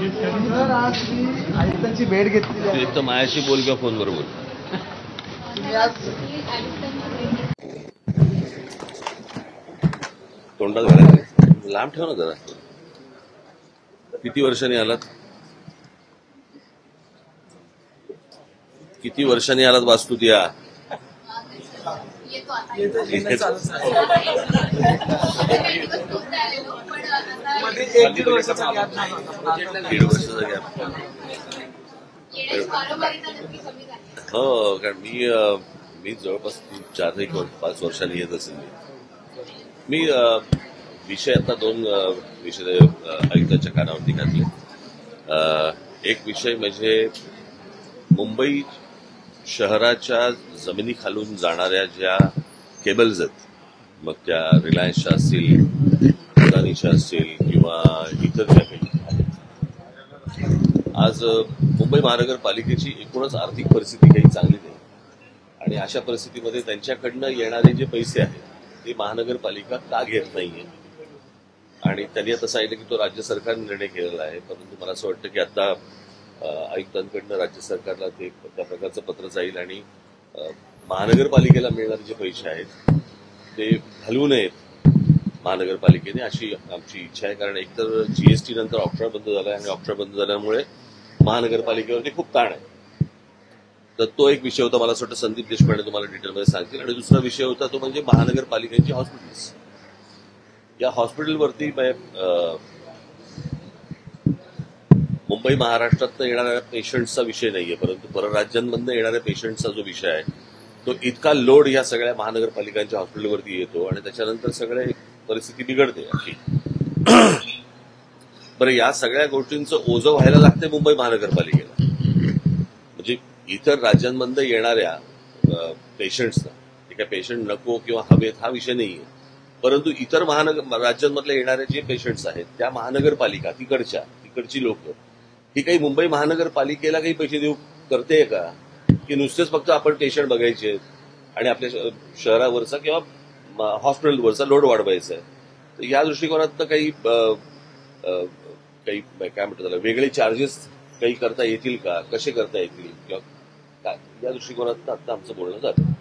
Sir आज मी आयुक्तांची भेट घेतली आहे. एक तर माझ्याशी बोल किंवा फोनवर बोल. तोंडात घालायचं लांब ठेव ना जरा. किती वर्षांनी आलात? किती वर्षांनी आलात वास्तूत या? दीड वर्षाचा गॅप. हो, कारण मी जवळपास 4-5 वर्षांनी येत असेल. मी विषय आता 2 विषय आयुक्ताच्या कानावरती घातले. एक विषय म्हणजे मुंबई शहराच्या जमिनीखालून जाणाऱ्या ज्या केबल्स आहेत, मग त्या रिलायन्सच्या असतील, अदानीच्या असतील किंवा इतर ज्या काही आहेत. आज मुंबई महानगरपालिकेची एकूणच आर्थिक परिस्थिती काही चांगली नाही आणि अशा परिस्थितीमध्ये त्यांच्याकडनं येणारे जे पैसे आहेत ते महानगरपालिका का घेत नाहीये. आणि त्यांनी आता सांगितलं की तो राज्य सरकारने निर्णय केलेला आहे, परंतु मला असं वाटतं की आता आयुक्तांकडनं राज्य सरकारला ते त्या प्रकारचं पत्र जाईल आणि महानगरपालिकेला मिळणारे जे पैसे आहेत ते घालवू नयेत महानगरपालिकेने, अशी आमची इच्छा आहे. कारण एकतर जीएसटी नंतर ऑप्शन बंद झाला आणि ऑप्शन बंद झाल्यामुळे महानगरपालिकेवरती खूप ताण आहे. तर तो एक विषय होता. मला असं वाटतं संदीप देशपांडे तुम्हाला डिटेलमध्ये सांगतील. आणि दुसरा विषय होता तो म्हणजे महानगरपालिकेची हॉस्पिटल्स. या हॉस्पिटलवरती मुंबई महाराष्ट्रात येणाऱ्या पेशंट्सचा विषय नाहीये, परंतु परराज्यांमधून येणाऱ्या पेशंट्सचा जो विषय आहे तो इतका लोड या सगळ्या महानगरपालिकांच्या हॉस्पिटलवरती येतो आणि त्याच्यानंतर सगळे परिस्थिती बिघडते अशी. बरं, या सगळ्या गोष्टींचं ओझं व्हायला लागते मुंबई महानगरपालिकेला. म्हणजे इतर राज्यांमधून येणाऱ्या पेशंट्सना, ते काय पेशंट नको किंवा हवेत हा विषय नाहीये, परंतु इतर राज्यांमधले येणारे जे पेशंट्स आहेत त्या महानगरपालिका तिकडची लोक ही काही मुंबई महानगरपालिकेला काही पैसे देऊ करते का, की नुसतेच फक्त आपण पेशंट बघायचे आणि आपल्या शहरावरचा किंवा हॉस्पिटलवरचा लोड वाढवायचा आहे. तर या दृष्टिकोनात काही काय म्हणतात त्याला वेगळे चार्जेस काही करता येतील का, कसे करता येतील किंवा काय, या दृष्टिकोनात आता आमचं बोलणं झालं.